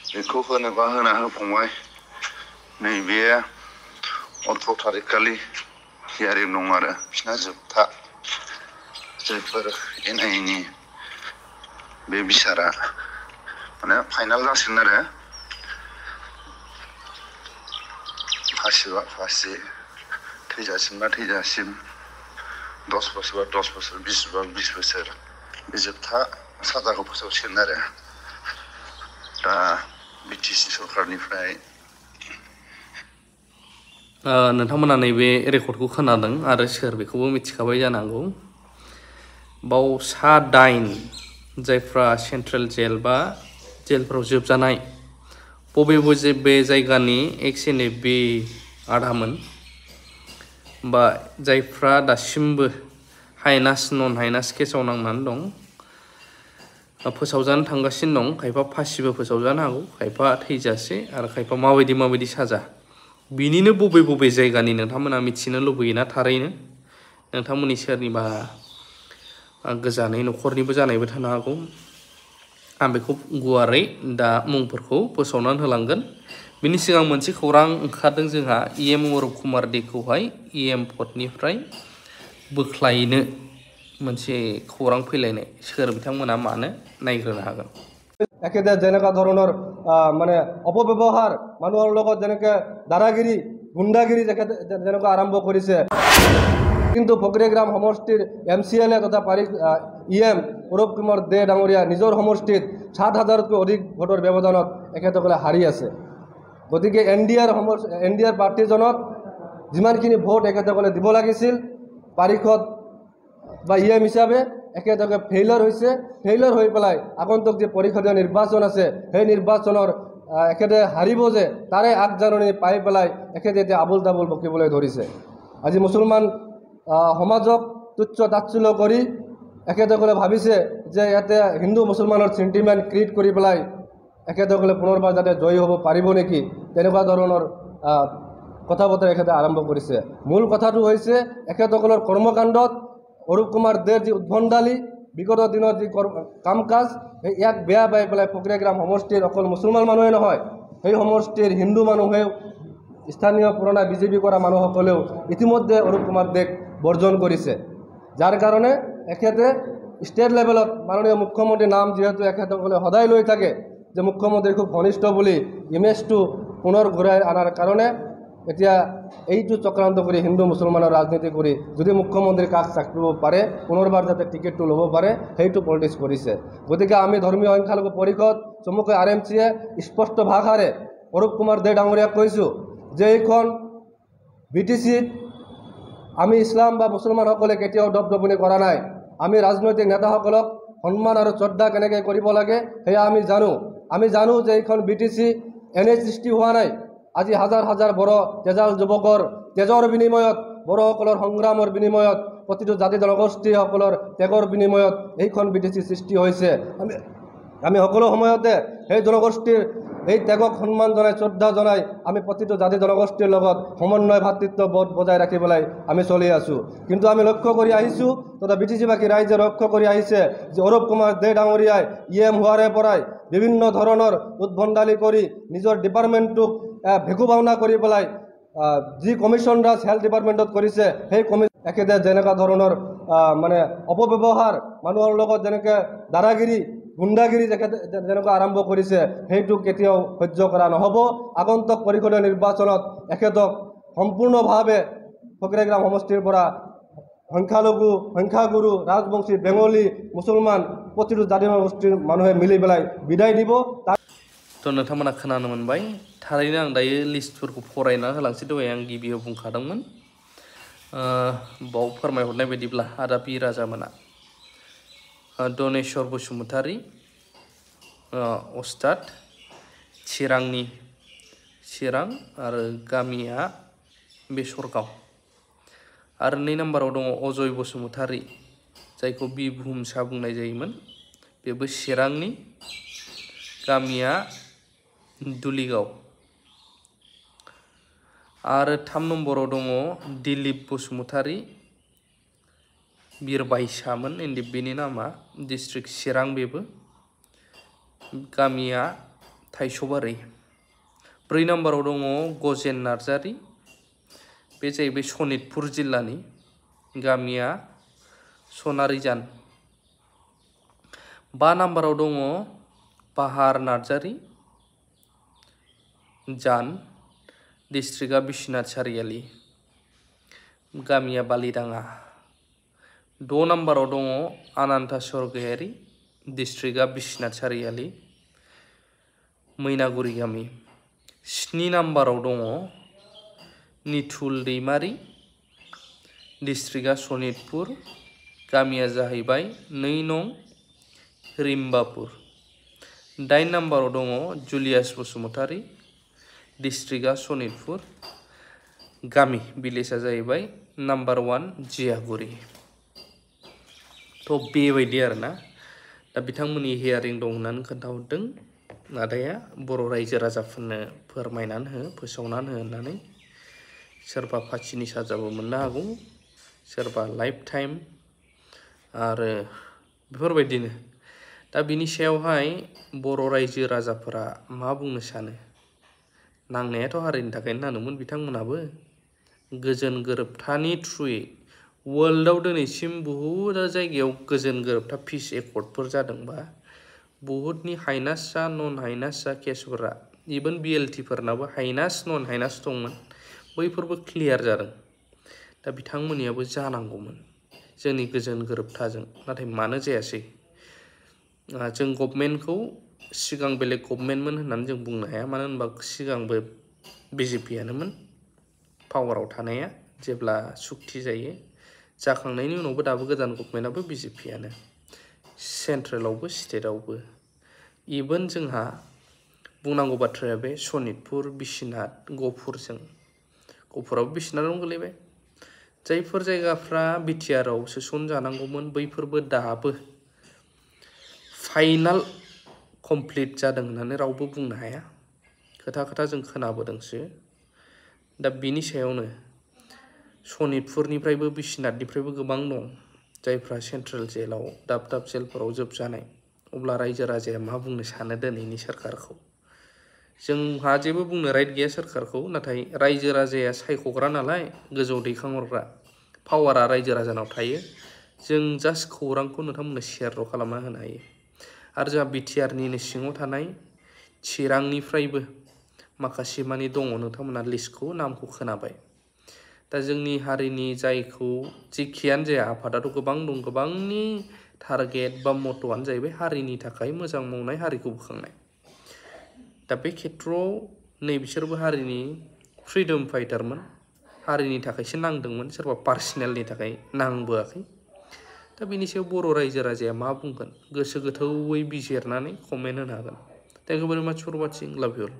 बेखौ होनोबा होना होफंबाय नैबे 18 तारिख खालि हियारिं दं आरो बिसिना जोबथा जायफोर एनआइए नि बे बिसारा माने फाइनाल जासिगोन आरो फासिबा फासि थैजासिमबा थैजासिम 10 बोसोरबा 10 बोसोर 20 बा 20 बोसोर बे जोबथा साजाखौ फोसावसिगोन आरो दा बिटिसि सरकारनिफ्राय नोंथांमोना नैबे रेकर्डखौ खोनादों आरो सोर बेखौबो मिथिखाबाय जानांगौ बाव सा 8 जायफ्रा सेन्ट्रेल जेल बा जेलफोराव जोबजानाय बबे जायगानि XNFB आदामोन बा जायफ्रा दासिमबो हाइनास नन हाइनास केसाव नांनानै दं फोसावजानो थांगासिनो दं खायफा फासिबो फोसावजानो हागौ खायफा थैजासे आरो खायफा माबायदि साजा बिनिनो बबे जायगानि नोंथांमोना मिथिनो लुबैयोना थारैनो नोंथांमोननि सोरनिबा गोजानै न'खरनिबो जानायबो थानो हागौ आं बेखौ गुवारै दा मुंफोरखौ फोसावनानै होलांगोन बिनि सिगां मोनसे खौरां ओंखारदों जोंहा EM अरुप कुमार देखौहाय EM पदनिफ्राय बोख्लायनो मोनसे खौरां फैलायनाय सोर बिथांमोना मानो नायग्रोनो हागोन একেদৰে যেনেকুৱা ধৰণৰ মানে অপব্যৱহাৰ মানুহৰ লগত যেনেকৈ দাদাগিৰি গুণ্ডাগিৰি যেনেকুৱা আৰম্ভ কৰিছে কিন্তু ফকৰিগ্ৰাম সমষ্টিৰ MCLA তথা EM অৰুপ কুমাৰ দে ডাঙৰীয়া নিজৰ সমষ্টিত 7,000তকৈ অধিক ভোটৰ ব্যৱধানত একেসকলে হাৰি আছে গতিকে NDR প্ৰাৰ্থীজনক যিমানখিনি ভোট একেসকলে দিব লাগিছিল পাৰিষদ বা EM হিচাপে একেদৰে ফেইলাৰ হৈ পেলাই আগন্তুক যে পৰিষদীয় নিৰ্বাচন আছে সেই নিৰ্বাচনৰ একেদৰে হাৰিব যে তাৰে আগজাননী পাই পেলাই একেদৰে এতিয়া আবুল তাবুল বকিবলৈ ধৰিছে আজি মুছলমান সমাজক তুচ্ছ তাচ্ছিল্য কৰি একেদৰে ভাবিছে যে ইয়াতে হিন্দু মুছলমানৰ সেন্টিমেন্ট ক্ৰিয়েট কৰি পেলাই একেদৰে পুনৰবাৰ যাতে জয়ী হ'ব পাৰিব নেকি তেনেকুৱা ধৰণৰ কথা বতৰা একেদৰে আৰম্ভ কৰিছে মূল কথাটো হৈছে একেদৰে কৰ্মকাণ্ডত অৰুপ কুমাৰ দেৰ যি উদ্ভণ্ডালি বিগত দিনৰ যি কাম কাজ ইয়াক বেয়া পাই পেলাই ফকৰিগ্ৰাম সমষ্টিৰ অকল মুছলমান মানুহে নহয় সেই সমষ্টিৰ হিন্দু মানুহেও স্থানীয় পুৰণা বিজেপি কৰা মানুহসকলেও ইতিমধ্যে অৰুপ কুমাৰ দেক বৰ্জন কৰিছে যাৰ কাৰণে একেতে ষ্টেট লেভেলত মাননীয় মুখ্যমন্ত্ৰীৰ নাম যেহেতু একেসকলে সদায় লৈ থাকে যে মুখ্যমন্ত্ৰী খুব ঘনিষ্ঠ বুলি ইমেজটো পুনৰ ঘূৰাই আনাৰ কাৰণে এতিয়া এইটো চক্ৰান্ত কৰি হিন্দু মুছলমানৰ ৰাজনীতি কৰি যদি মুখ্যমন্ত্ৰীৰ কাষ চাপিব পাৰে পুনৰবাৰ যাতে টিকেটটো ল'ব পাৰে সেইটো পলিটিক্স কৰিছে গতিকে আমি ধৰ্মীয় সংখ্যালঘু পৰিষদ চমুকৈ RMCয়ে স্পষ্ট ভাষাৰে অৰুপ কুমাৰ দে ডাঙৰীয়াক কৈছোঁ যে এইখন BTCত আমি ইছলাম বা মুছলমানসকলে কেতিয়াও দপদপনি কৰা নাই আমি ৰাজনৈতিক নেতাসকলক সন্মান আৰু শ্ৰদ্ধা কেনেকৈ কৰিব লাগে সেয়া আমি জানো যে এইখন BTC এনে সৃষ্টি হোৱা নাই আজি হাজাৰ বড় তেজাল যুৱকৰ তেজৰ বিনিময়ত বড়সকলৰ সংগ্ৰামৰ বিনিময়ত প্ৰতিটো জাতি জনগোষ্ঠীসকলৰ ত্যাগৰ বিনিময়ত এইখন BTC সৃষ্টি হৈছে আমি সকলো সময়তে সেই জনগোষ্ঠীৰ এই ত্যাগক সন্মান জনাই শ্ৰদ্ধা জনাই আমি প্ৰতিটো জাতি জনগোষ্ঠীৰ লগত সমন্বয় ভাতৃত্ববোধ বজাই ৰাখিবলৈ আমি চলি আছোঁ কিন্তু আমি লক্ষ্য কৰি আহিছোঁ তথা BTCবাসী ৰাইজে লক্ষ্য কৰি আহিছে যে অৰুপ কুমাৰ দে ডাঙৰীয়াই EM হোৱাৰে পৰাই বিভিন্ন ধৰণৰ উদ্ভণ্ডালি কৰি নিজৰ ডিপাৰ্টমেণ্টটোক ভেকু ভাওনা কৰি পেলাই যি কমিশ্যন ৰাজ হেল্থ ডিপাৰ্টমেণ্টত কৰিছে সেই একেদৰে যেনেকুৱা ধৰণৰ মানে অপব্যৱহাৰ মানুহৰ লগত যেনেকৈ দাদাগিৰি গুণ্ডাগিৰি যেনেকুৱা আৰম্ভ কৰিছে সেইটো কেতিয়াও সহ্য কৰা নহ'ব আগন্তুক পৰিষদীয় নিৰ্বাচনত একেদক সম্পূৰ্ণভাৱে ফকৰিগ্ৰাম সমষ্টিৰ পৰা সংখ্যাগুৰু ৰাজবংশী বেংগলী মুছলমান প্ৰতিটো জাতি জনগোষ্ঠীৰ মানুহে মিলি পেলাই বিদায় দিব তো नोंथांमोना खोनानो मोनबाय थारैनो आं दायो लिस्टफोरखौ फरायना होलांसै दहाय आं गिबियाव बुंखादोंमोन बाव फोरमायहरनाय बायदिब्ला आदा पि राजामोना दनेश्वर बसुमतारी अस्ताद चिरांनि चिरां आरो गामिया बेसरगाव आरो 2 नम्बराव दङ अजय बसुमतारी जायखौ बिभुमसा बुंनाय जायोमोन बेबो चिरांनि गामिया दुलिगाव आरो 3 नम्बराव दङ दिलीप बसुमतारी बिरबाइसामोन बेनि नामा डिस्ट्रिक्ट चिरां बेबो गामिया थाइसौबारि 4 नाम्बाराव दङ गजेन नार्जारि बे जाहैबाय सनितपुर जिल्लानि गामिया सनारिजान 5 नाम्बाराव दङ बाहार नार्जारि जान डिस्ट्रिक्टआ बिश्वनाथ सारियाली गामिया बालिदाङा 6 नाम्बाराव दङ आनान्ता स्वर्गयारि डिस्ट्रिक्टआ बिश्वनाथ सारियाली मैनागुरि गामि 7 नाम्बाराव दङ निथुल दैमारि डिस्ट्रिक्टआ सनितपुर गामिया जाहैबाय 2 नं रिम्बापुर 8 नाम्बाराव दङ जुलियास बसुमतारि डिस्ट्रिक्टआ सनितपुर गामि भिलेजआ जाहैबाय नाम्बार 1 जियागुरि थ' बेबायदि आरोना दा बिथांमोननि हियारिं दं होननानै खोन्थाहरदों नाथाया बर' रायजो राजाफोरनो फोरमायनानै हो फोसावनानै हो होननानै सोरबा फासिनि साजाबो मोननो हागौ सोरबा लाइफ टाइम आरो बेफोरबायदिनो दा बिनि सायावहाय बर' रायजो राजाफोरा मा बुंनो सानो नांनायाथ' हारिनि थाखायनो नांदोंमोन बिथांमोनाबो गोजोन गोरोबथानि थ्रुयै वर्ल्डआव दिनैसिम बहुद जायगायाव गोजोन गोरोबथा पिस एकर्डफोर जादोंबा बहुदनि हाइनास जा नन हाइनास जा केसफोरा इभेन बिएलटिफोरनाबो हाइनास नन हाइनास दंमोन बैफोरबो क्लियार जादों दा बिथांमोननियाबो जानांगौमोन जोंनि गोजोन गोरोबथाजों नाथाय मानो जायासै जों गभर्नमेन्टखौ सिगां बेलेग गभर्नमेन्टमोन होननानै जों बुंनो हाया मानो होनबा सिगांबो बिजेपियानोमोन पावाराव थानाया जेब्ला सुक्ति जायो जाखांनायनि उनावबो दाबो गोदान गभर्नमेन्टआबो बिजेपियानो सेन्ट्रेलावबो स्टेटआवबो इभेन जोंहा बुंनांगौ बाथ्राया बे सनितपुर बिश्वनाथ गहपुरजों गहपुराबो बिश्वनाथावनो गोलैबाय जायफोर जायगाफ्रा बिटिआरआव सोसनजानांगौमोन बैफोरबो दाबो फाइनाल कमप्लिट जादों होननानै रावबो बुंनो हाया खोथा जों खोनाबोदोंसो दा बिनि सायावनो सनितपुरनिफ्रायबो बिश्वनाथनिफ्रायबो गोबां दं जायफ्रा सेन्ट्रेल जेलाव दाब दाब जेलफोराव जोबजानाय अब्ला रायजो राजाया मा बुंनो सानो दिनैनि सोरखारखौ जोंहा जेबो बुंनो राइट गैया सोरखारखौ नाथाय रायजो राजाया सायख'ग्रा नालाय गोजौ दैखांहरग्रा पावारा रायजो राजानाव थायो जों जास्ट खौरांखौ नोंथांमोननो शेयारल' खालामना होनो हायो आरो जोंहा बिटिआरनिनो सिङाव थानाय चिरांनिफ्रायबो माखासे मानि दङ नोंथांमोना लिस्टखौ नामखौ खोनाबाय दा जोंनि हारिनि जायखौ जेखियानो जाया आफादाथ' गोबां दं गोबांनि टारगेट बा मट'आनो जाहैबाय हारिनि थाखाय मोजां मावनाय हारिखौ बोखांनाय दा बे खेथ्रआव नै बिसोरबो हारिनि फ्रिडम फाइटारमोन हारिनि थाखायसो नांदोंमोन सोरबा पार्सनेलनि थाखाय नांबोआखै दा बिनि सायाव बर' रायजो राजाया मा बुंगोन गोसो गोथौयै बिजिरनानै कमेन्ट होनो हागोन थेंक इउ भेरि माच फर वाचिं लाभ इउ अल